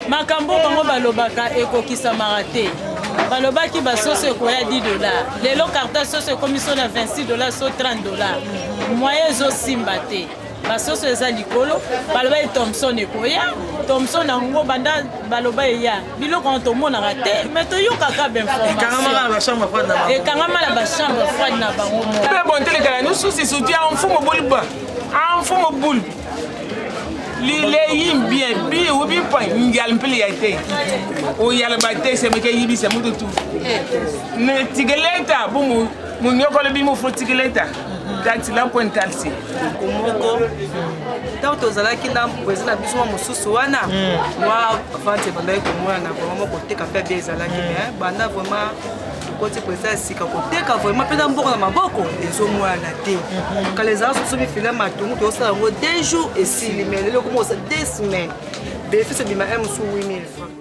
makambo bango balobaka ekokisa marate balobaki basoso ekoya 10 dollars lelo carton soso ekomi so na 26 dollars so 30 dollars moyen ezosimba te basoso eza likolo baloba Thomson ekoya Thomson nango banda baloba eya biloko na tomonaka te mais toyokaka bainformation ekangama na bachambre froide na bango moko bontelekala nous souci surtout en fumo bulba en fumo bul les yim bien bi ou bi pa ngal mpeli yaite o yala bate se meke yibi se mutu tu ne tigeleta bumu munyokole bi mu fo tigeleta taxi la point taxi komoko tant tozalaki na mpoezi na biso mosusu wana moi avante bandai komona na vraiment koteka pe bien ezalaki mais banda vraiment côté président sika koteka vraiment pe na mboko na maboko ezomwana te kala ezala soso bifile matungu tosala yango 2 jours esili mais lelo komosa 2 semaines bénéfice bima mosu 8000 francs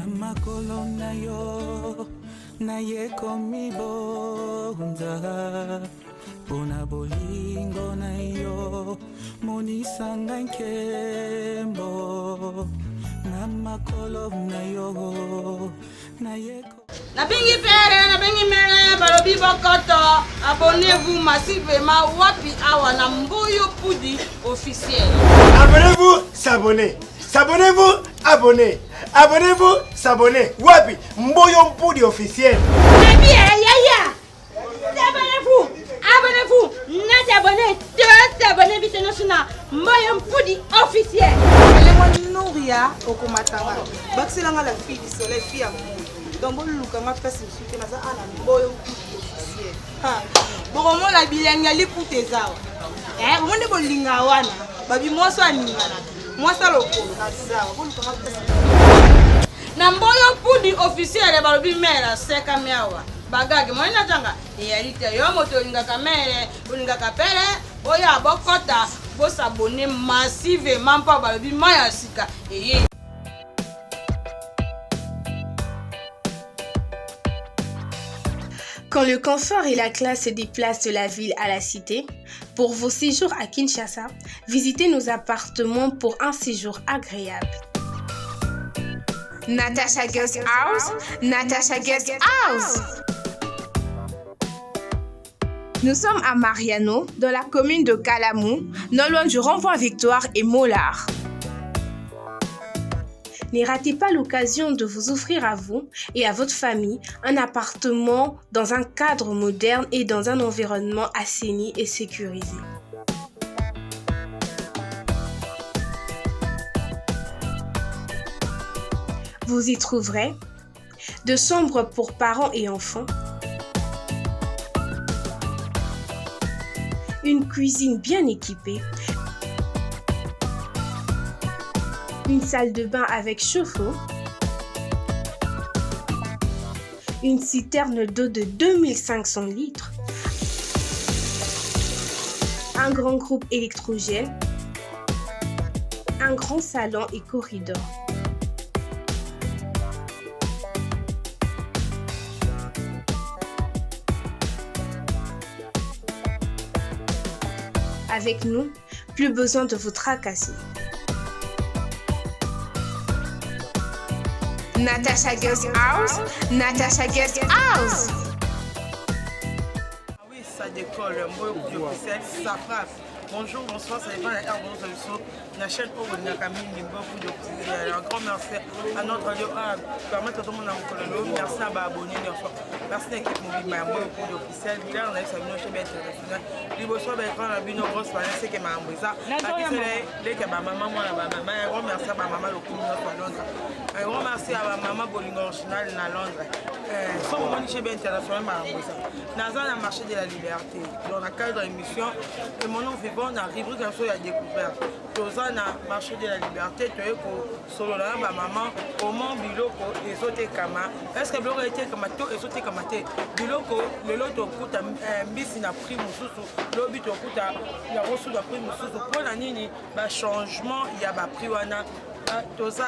amakolo na yo na ye komi bonza pona bolingo na yo monisanga nkembo na makolo na yo na ye Nabengi pere, nabengi mere, balobi bokoto. Abonnez-vous massivement wapi awa na Mboyo Poudi officiel. Abonnez-vous, s'abonner. S'abonnez-vous, abonnez. Abonnez-vous, s'abonner. Wapi Mboyo Poudi officiel. Nabi ya. Abonnez-vous. Abonnez-vous. N'a abonné. Tous abonnez vite national. Mboyo Poudi officiel. Elle Nouria okomatanga. Baksilanga la fille du soleil fille à donc bon luka ma pesa msuke na za ana Mboyo officiel ha bomo la bilanga likute zawa bomo de bolinga wana babi moso aningana moso lokolo na zawa bon luka ma pesa na Mboyo Poudi officiel balobi mera seka miawa bagage moina tanga yalite yo moto linga kamere linga kapere oya bokota bo s'abonner massivement pa balobi maya sika eye. Quand le confort et la classe se déplacent de la ville à la cité, pour vos séjours à Kinshasa, visitez nos appartements pour un séjour agréable. Natasha Guest House, Natasha Guest House. Nous sommes à Mariano, dans la commune de Kalamou, non loin du rond-point Victoire et Mollard. Ne ratez pas l'occasion de vous offrir à vous et à votre famille un appartement dans un cadre moderne et dans un environnement assaini et sécurisé. Vous y trouverez de chambres pour parents et enfants, une cuisine bien équipée, une salle de bain avec chauffe-eau, une citerne d'eau de 2500 litres, un grand groupe électrogène, un grand salon et corridor. Avec nous, plus besoin de vous tracasser. Natasha Guest House, Natasha Guest House. Oui, ça décolle, Mboyo Poudi officiel, ça frappe. Bonjour, bonsoir, ça dépend de la bonjour, la chaîne où on a Camille, Mboyo Poudi officiel. Un grand merci à notre lieu A, permettre à tout le monde d'abonner, merci à abonner, merci à l'équipe mobile, Mboyo Poudi officiel. Là, on a eu sa vidéo chez BT International. Liboso, ben, quand on a vu nos grosses familles, c'est que ma amouisa. Les que ma maman, moi, ma maman, un grand merci à ma maman, le coup à Londres. Un grand merci à ma maman, Bolingo original à Londres. Sans moment chez BT International, ma amouisa. Dans un marché de la liberté, dans la cadre de l'émission, et mon nom fait bon, on a rubrique un show à découvert. Dans un marché de la liberté, tu es solo là, ma maman, comment biloko, les autres kama. Est-ce que biloko était comme tout, les autres kama té. Biloko, le lot au coup, bis n'a pris mon sous, l'obit au coup, il y a reçu la prix mon sous. Pour la nini, changement, il y a ma prix wana. Toza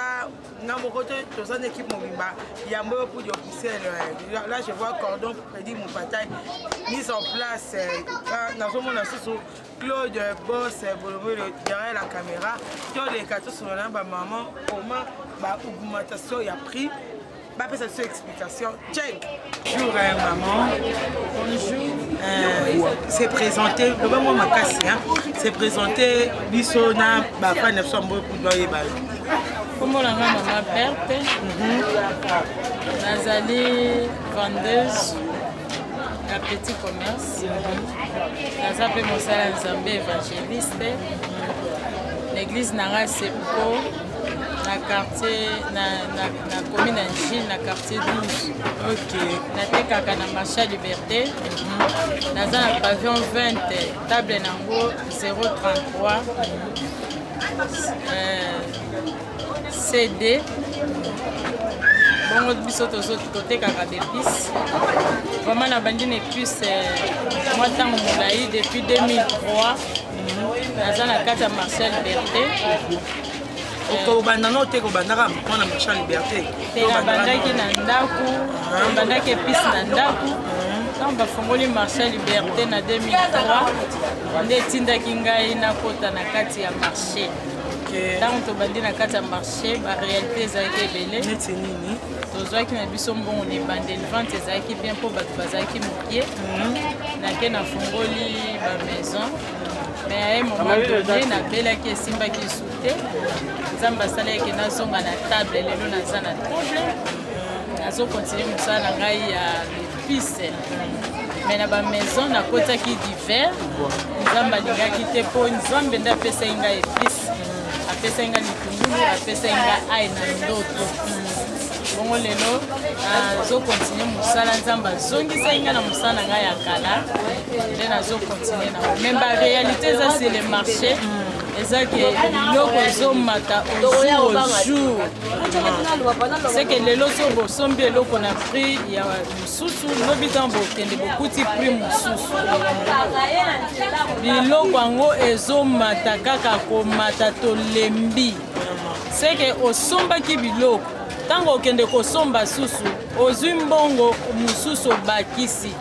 une équipe mobimba. Il y a un peu pour officiel. Là, je vois cordon prédit mon bataille mise en place. Dans ce monde, Claude Boss, derrière la caméra. Tous les cartes sur la maman, comment l'augmentation y a pris. Cette explication. Check. Bonjour maman. Bonjour. C'est présenté, le moment ma casse, c'est présenté Bissona, Bapa Nepsombo pour doyer bal. Comment la maman Berthe, Nazali vendeuse, la petit commerce, Nazapé Monsala Nzambe évangéliste, l'église Nara Sepko. Na quartier na commune d'Angile na quartier 12. OK. Na tekaka na marché Liberté. Naza na pavillon 20 table nango 033 CD. Bongo biso totekaka d'épices. Vraiment na bandi na épices moi tango molai depuis 2003. Naza na kati ya marché Liberté. Okobanda no te kobandaka mpona marché Liberté. Tebandaki na ndako, tebandaki épice na ndako. Quand bafongoli marché Liberté na 2003, nde tindaki ngai nakota na kati ya marché. Ntango tobandi na kati ya marché, baréalité ezalaki ebele. Neti nini? Tozwaki na biso mbongo na ebandeli vente ezalaki bien mpo bato bazalaki mokie. Nake nafongoli bamaison. Mais à un moment donné, nabelaki esimbaki su te. Nzambe asalaki nazonga na table lelo naza na table. Nazokontinue mosala na ngai ya épice. Mais na bamaison nakotaki divers. Nzambe alingaki te mpo Nzambe nde apesaki ngai épice. Apesaki ngai litungulu, apesaki ngai ai na ndoto. Bongo lelo nazokontinue mosala Nzambe azongisaki ngai na mosala na ngai ya kala. Nde nazokontinue na mais baréalité eza sur le marché. Eza ke biloko ezomata au jour. C'est que lelo so bosombi eloko na prix ya mosusu lobi ntango bokende bokuti prix mosusu. Biloko yango ezomata kaka komata tolembi. C'est que osombaki biloko ntango okende kosomba susu ozwi mbongo mosusu obakisi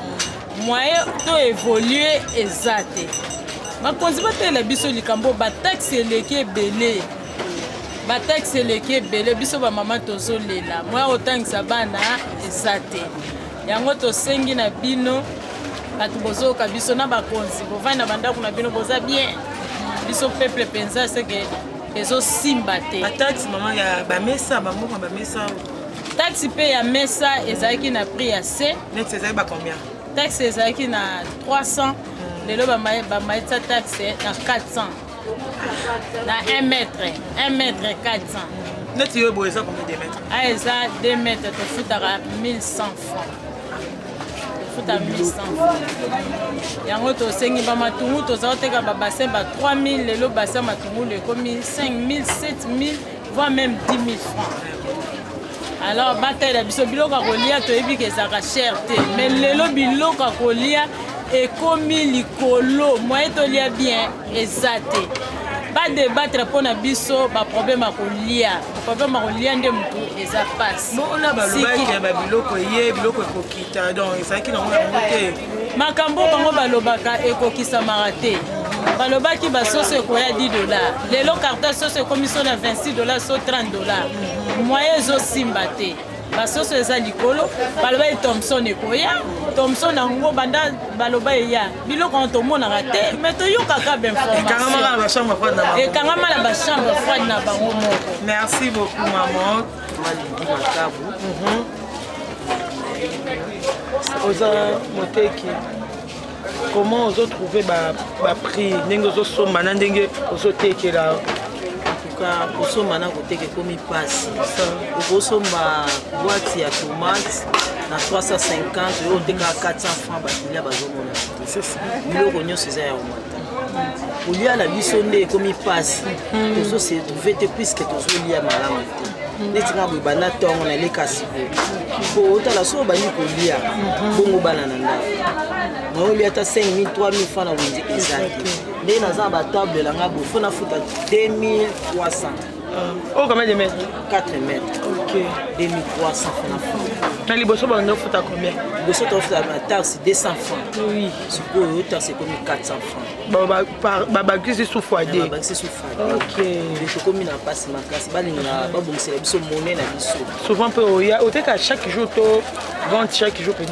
moyen to évolue eza te. Bakonzi batela biso likambo bataxe eleki ebele. Bataxe eleki ebele biso bamama tozolela moya otangisa bana eza te. Yango tosengi na bino bato bozoyoka biso na bakonzi bovandi na bandako na bino boza bien. Biso peuple penza seke ezosimba te. Bataxe mama ya bamesa bamoko bamesa. Taxe mpe ya mesa ezalaki na prix ya C. Net ezalaki ba combien? Taxe ezalaki na 300. Lelo bamaitisa taxe na 400. Na 1 mètre 400. Neti yo boye ça combien de mètres? Ah eza 2 mètres tofutaka 1100 francs. Tofuta 1100 francs. Yango tosengi bamatungu tozala koteka babassin ba 3000 lelo bassin matungulu ekomi 5000 7000 voire même 10 000 francs. Alors bataille biso biloko ya kolia toyebi ke ezalaka cher te mais lelo biloko ya kolia ekomi likolo moyen tolia bien eza te. Pas débattre mpona biso baproblème ya kolia. Problème ya kolia nde motu eza pasi. Bona balobaki ya babiloko ye biloko ekokita donc ezalaki nango yango te. Makambo bango balobaka ekokisamaka te. Balobaki basoso ekoya $10. Lelo carton soso ekomi so na $26 so $30. Moyen ezosimba te. Basoso eza likolo balobaki Thomson ekoya. Thomson nango banda baloba eya. Biloko tomonaka te mais toyokaka d'information. Ekangama na bachambre froide na bango moko. Merci beaucoup maman. Oza moteki. Comment vous trouvez le prix? Vous avez ozotekela en kosomba na koteka ekomi pasi okosomba boîte ya tomate na 350 oyo otekaka 400 francs bakilia bazomona biloko nyonso eza ya omata kolia na biso nde ekomi pasi tozose trouve te puiske tozolia malamu te neti nga boye banda ntongo nalekasi boye otala so obandi kolia bongo bana na ndako naolia ata 5 000 3 000 francs na wenze ezaki nde naza na batable elanga boye fo nafuta 2300 Oh, combien de mètres? 4 mètres. Ok. 2300 francs. Mais les bossos, on offre à combien? Les bossos, on offre à taxe 200 francs. Oui. C'est pour eux, c'est comme 400 francs. C'est sous foyer. C'est sous foyer. Ok. Les communes n'ont pas si ma classe. C'est monnaie. Souvent, au cas chaque jour, tu vends chaque jour. On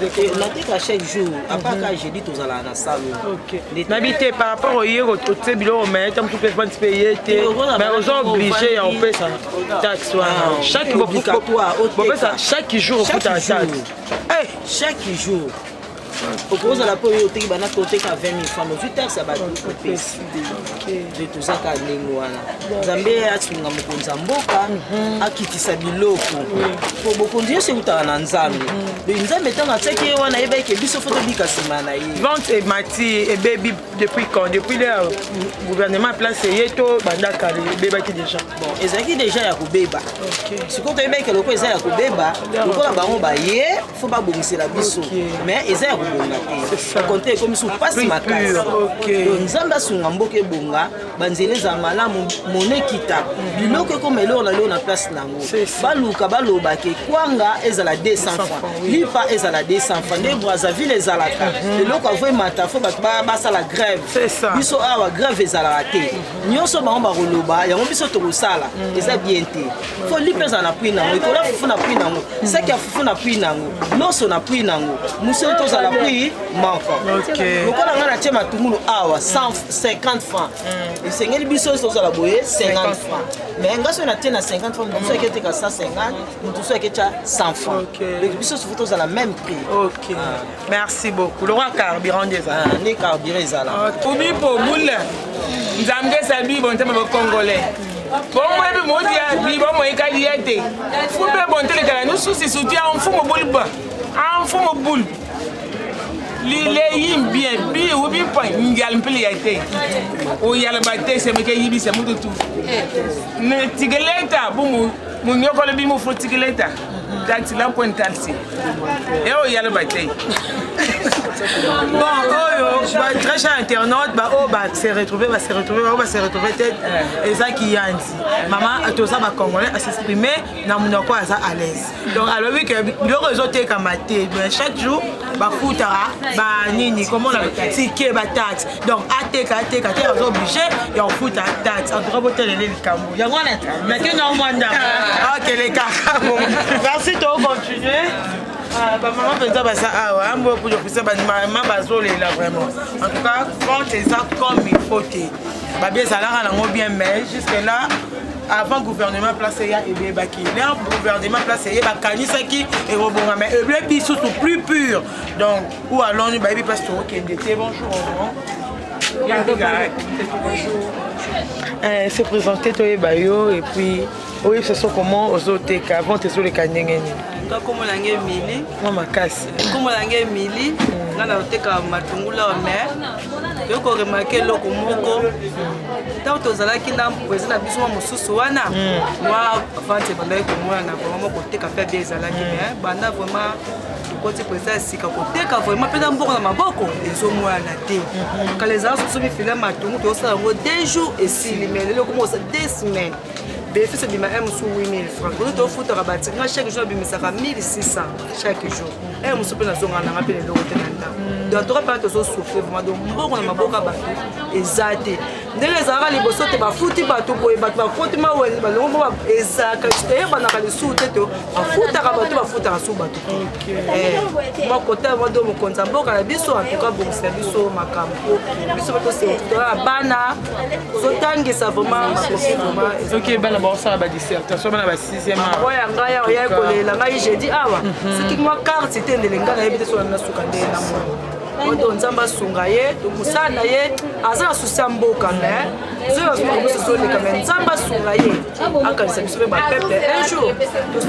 a chaque jour. À part quand j'ai dit, tu as la salle. Ok. N'habitez par rapport au hier, au bureau, mais tu peux pas te payer. Mais aux gens obligés, on paie ça. Taxe. Chaque jour, on paie ta taxe. Chaque jour. Au cause de la peau, il y a 20 000 francs. Tu taxes à battre de tout ça. Zambé a tué un peu de Zamboka, a quitté sa biloko. Pour beaucoup de gens, c'est où tu as un Nzambe. Le Nzambe est un attaqué, on a éveillé que Bissot Photobika Simana. Vente et Mati et Baby depuis quand? Depuis le gouvernement placé Yeto, Bandaka, le bébé qui déjà. Bon, et ça qui déjà y a Koubeba. Si on éveille que le coup est à Koubeba, le coup là-bas, il faut pas bomber la Bissot. Mais ils ont compter comme si pas si ma casse. Nzamba sunga mboke bonga, banzele za malamu monnaie kita. Biloko comme elor na leo na place nango. Baluka baloba ke kwanga ezala 200 francs. Lipa ezala 200 francs. Ne Brazzaville ezalaka. Eloko avoye mata fo ba sala grève. Biso awa grève ezala raté. Nyonso ba ngomba koloba, yango biso to kosala. Eza bien te. Fo lipa ezala prix nango. Ikola fufu na prix nango. Saki ya fufu na prix nango. Loso na prix nango. Muso to zala prix manquant. Le cas on a ma tumulu awa 150 francs. Et c'est ngeli biso so la boye 50 francs. Mais ngaso na tena 50 francs, nous sommes qui 150, nous sommes qui 100 francs. Les biso so photos à la même prix. OK. Merci beaucoup. Le roi carburant des ça. Les carburants ça là. Obi po boule. Nzambe sabi bon tema congolais. Bon moi be modia bi bon moi ka diete. Fumbe bon tele kala nous souci soutien on fumo bolba. En fumo boule. Lile yim bien bi ou bi point ngal mpeli yate o yala bate se meke yibi se mutu tu ne tigeleta bumu munyoko le bi mu fo tigeleta taxi la point taxi et o yala bate bon oyo très cher internaute se retrouver tête et ça qui yanti maman tout ça va congolais à s'exprimer na munoko aza à l'aise donc alors oui que le réseau te kamaté chaque jour ba futara ba nini comment on appelle ticket ba taxe donc ateka te obligé et on fout ta taxe en droit botel les kambo yango na mais que non mwanda OK les kambo merci de continuer. Maman pensa basa awa ambo pour officier ba maman bazolela vraiment en tout cas quand c'est ça comme il faut te ba bien ça là na bien mais jusque là avant gouvernement placé ya et baki là gouvernement placé ba kanisa qui et rebonga mais le biso tout plus pur donc où allons nous ba bi parce que bonjour. Se présenter toi bayo et puis oui ce sont comment aux autres avant tes les kanyengeni comme la Mili moi makasi comme la Mili ngana oteka matungula mais yoko remarquer loko moko tant tozalaki na président na biso mosusu wana moi vente bandai komona vraiment koteka pe bien ezalaki mais banda vraiment côté président sika koteka vraiment pe na mboko na maboko ezomwana te quand les gens sont filé matungu to ça 2 jours et si mais le comment ça 2 semaines bénéfice de ma M sous 8000 francs. Quand on fout à rabattre, chaque jour, il me sera 1600 chaque jour. M sous la zone en appel de l'autre. Donc, tu vas pas te souffrir vraiment. Donc, bon, on a beaucoup à battre. Exact. Dès les arabes, les bosses, tu vas foutre partout pour y battre. Faut-il m'avoir les ballons, exact. Et on a les sous tête. On fout à rabattre, on va foutre à sous bateau. Moi, côté moi, de mon compte, en tout cas, bon service au Macampo. Biso c'est la bana. Zotangi ça vraiment. Ok, ben bon ça va dissertation ben la 6e ouais ngaya oya kolela ngai j'ai dit awa c'est qui moi carte c'était de lenga na yebite so na sukande na mo oto nzamba sunga ye to musana ye azala susa mboka mais zo yo so so le kamen nzamba sunga ye akanisa biso ba pepe un jour to se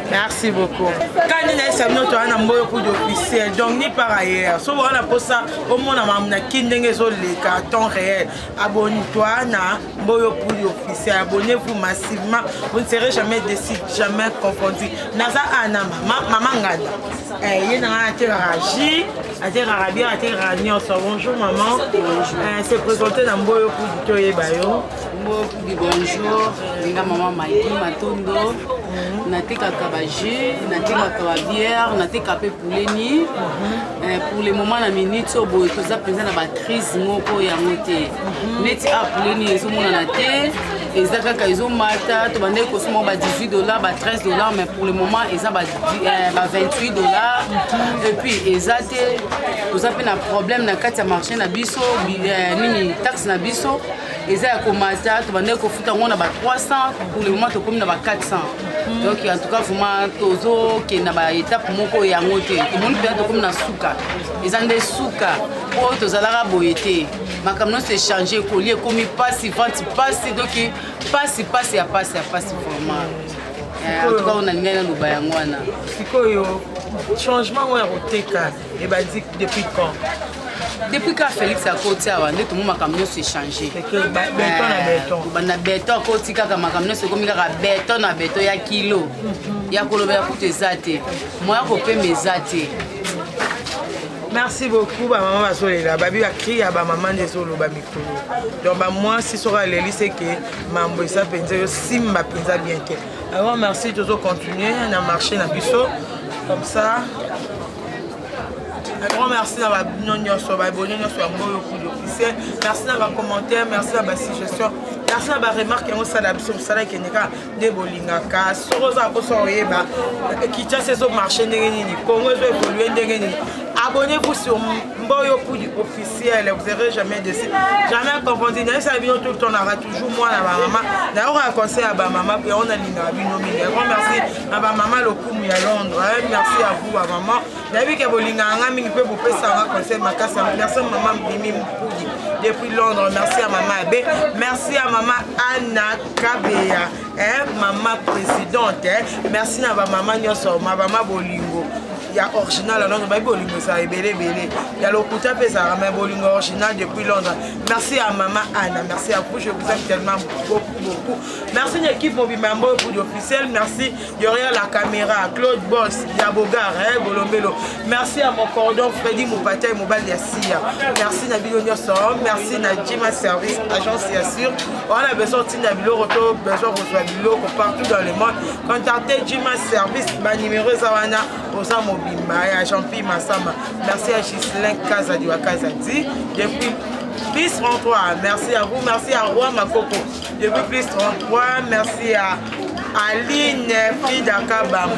merci beaucoup quand ni na samno to ana mboyo pour d'officiel donc ni par ailleurs so on a pour ça au monde na kindenge zo le carton réel abonne-toi na mboyo pour d'officiel abonnez-vous massivement vous ne serez jamais déçus jamais confondus naza ana maman ngada ye na interagir atekaka bien atekaka nyonso. Bonjour maman. Se présenter na Mboyo Pudi toyeba yo. Mboyo Pudi bonjour. Linga maman Maïki Matondo. Natekaka ba jus, natekaka ba bière, natekaka pe pouleni. Pour le moment na minute so boye toza penza na ba crise moko yango te. Neti a pouleni ezomona na te. Eza kaka ezomata to bande ko somo ba $18 ba $13 mais pour le moment eza ba $28. Et puis eza te toza pe na problème na kati ya marché na biso nini taxe na biso eza ya komata to bande ko futa ngona ba 300 pour le moment to komi na ba 400. Donc en tout cas vraiment tozo ke na ba étape moko yango te to moni pe to komi na suka eza nde suka po tozalaka boye te makambo nyonso échanger kolie komi pasi vente pasi donc pasi vraiment en tout cas on a ngai na loba yango wana sikoyo changement oyo ya koteka ebandi depuis quand? Depuis que Félix a côté awa nde tomo makambo nyonso échanger bana beton akoti kaka makambo nyonso ekomi kaka beton na beton ya kilo ya kolobela kutu eza te moya kopema eza te. Merci beaucoup, maman Basolela. Babi a crié à maman de solo bamikolo. Donc moi si sera l'élite c'est que mambo ça penser simba penser bien que. Alors merci de continuer à marcher na biso comme ça. Un grand merci à la sur Mboyo Pudi officiel. Merci à vos commentaires, merci à vos suggestions. Merci à vos remarques et ça la sur ça qui n'est pas de bolingaka. Sur ça pour soyeba qui tient ces autres marchés n'engagez Congo veut évoluer n'engagez. Abonnez-vous sur Mboyo Pudi officiel, vous n'aurez jamais déçu. Jamais confondu. N'ayez ça bien tout le temps, on aura toujours moi à ma maman. D'ailleurs, on a conseillé à ma maman et on a l'innomination. Un grand merci à ma maman le coup à Londres. Merci à vous, à maman. D'ailleurs, que bolingaka mingi peut vous faire ça conseil ma casse. Merci maman Bimi Pudi depuis Londres. Merci à maman Abe. Merci à maman Anna Kabea, maman présidente. Merci à ma maman Nyoso, ma maman Bolingo. Il y a original alors on va bolingo ça est belé. Il y a le couteau ça mais bolingo original depuis Londres. Merci à maman Anna, merci à vous, je vous aime tellement beaucoup. Merci à l'équipe Mobimba Mboyo Pudi officiel, merci derrière la caméra Claude Boss, Yabogar, Bolombelo. Merci à mon cordon Freddy Moupata et Mobile Yassia. Merci Nabilo Nyoso, merci Nadjima Service, agence Yassur. On a besoin de Nabilo Roto, besoin de reçoit Bilo partout dans le monde. Contactez Jima Service, ma numéro Zawana, Osa Mobimba et à Jean-Pierre Massama. Merci à Gislain Kazadi Wakazadi. Depuis plus 33, merci à vous, merci à Roi Makoko. Depuis plus 33, merci à Aline Frida Kabamba,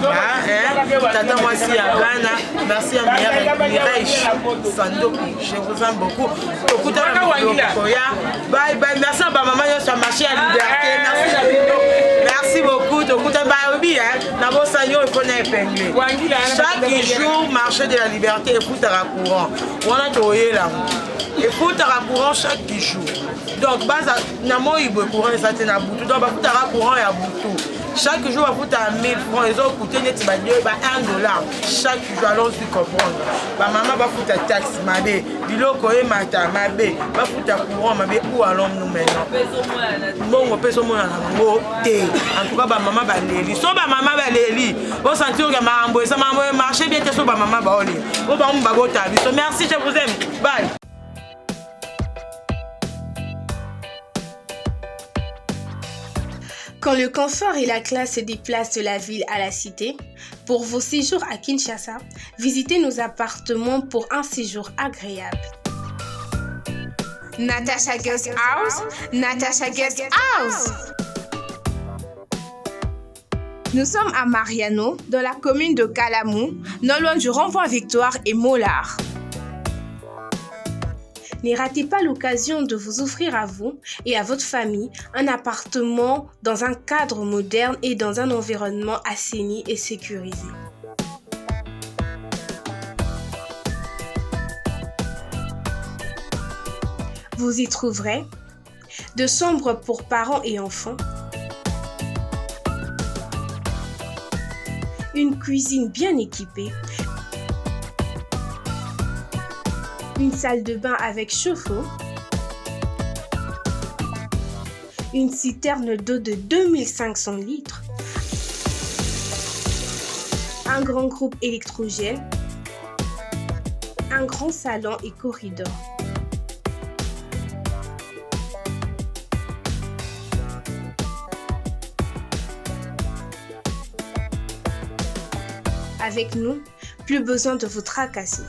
Tata Mwasi à Ghana, merci à Mireille Sandoku, je vous aime beaucoup. Bye bye, merci à ma maman sur marché à Liberté, merci à Bino, merci beaucoup. Chaque jour, marché de la Liberté, il faut à courant. On a trouvé là. Il faut à courant chaque jour. Donc, il y a un courant et ça tient à bout. Donc, il faut à courant et à bout. Chaque jour, il faut à 1000 francs. Ils ont coûté $1. Chaque jour, allons-y comprendre. Maman va foutre à taxe, ma bé. Bilo koé mata, ma bé. Va foutre à courant, ma bé. Où allons-nous maintenant? Bon, on peut se mettre en tout cas, maman va l'éli. So, maman va l'éli. Vous sentez que maman, ça m'a marché bien, so, maman va l'éli. Bon, on va goûter. Merci, je vous aime. Bye. Quand le confort et la classe se déplacent de la ville à la cité, pour vos séjours à Kinshasa, visitez nos appartements pour un séjour agréable. Natasha Guest House, Natasha Guest House. Nous sommes à Mariano, dans la commune de Kalamou, non loin du rond-point Victoire et Mollard. Ne ratez pas l'occasion de vous offrir à vous et à votre famille un appartement dans un cadre moderne et dans un environnement assaini et sécurisé. Vous y trouverez de chambres pour parents et enfants, une cuisine bien équipée, une salle de bain avec chauffe-eau, une citerne d'eau de 2500 litres, un grand groupe électrogène, un grand salon et corridor. Avec nous, plus besoin de vous tracasser.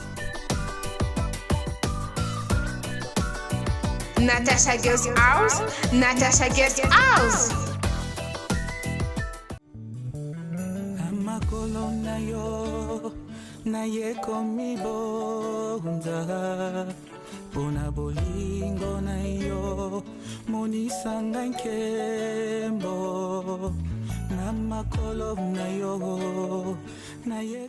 Natasha Guest House, Natasha Guest House. Amakolo na yo, na ye komi bonza. Pona bolingo na yo, monisanga nkembo. Na makolo na yo, na ye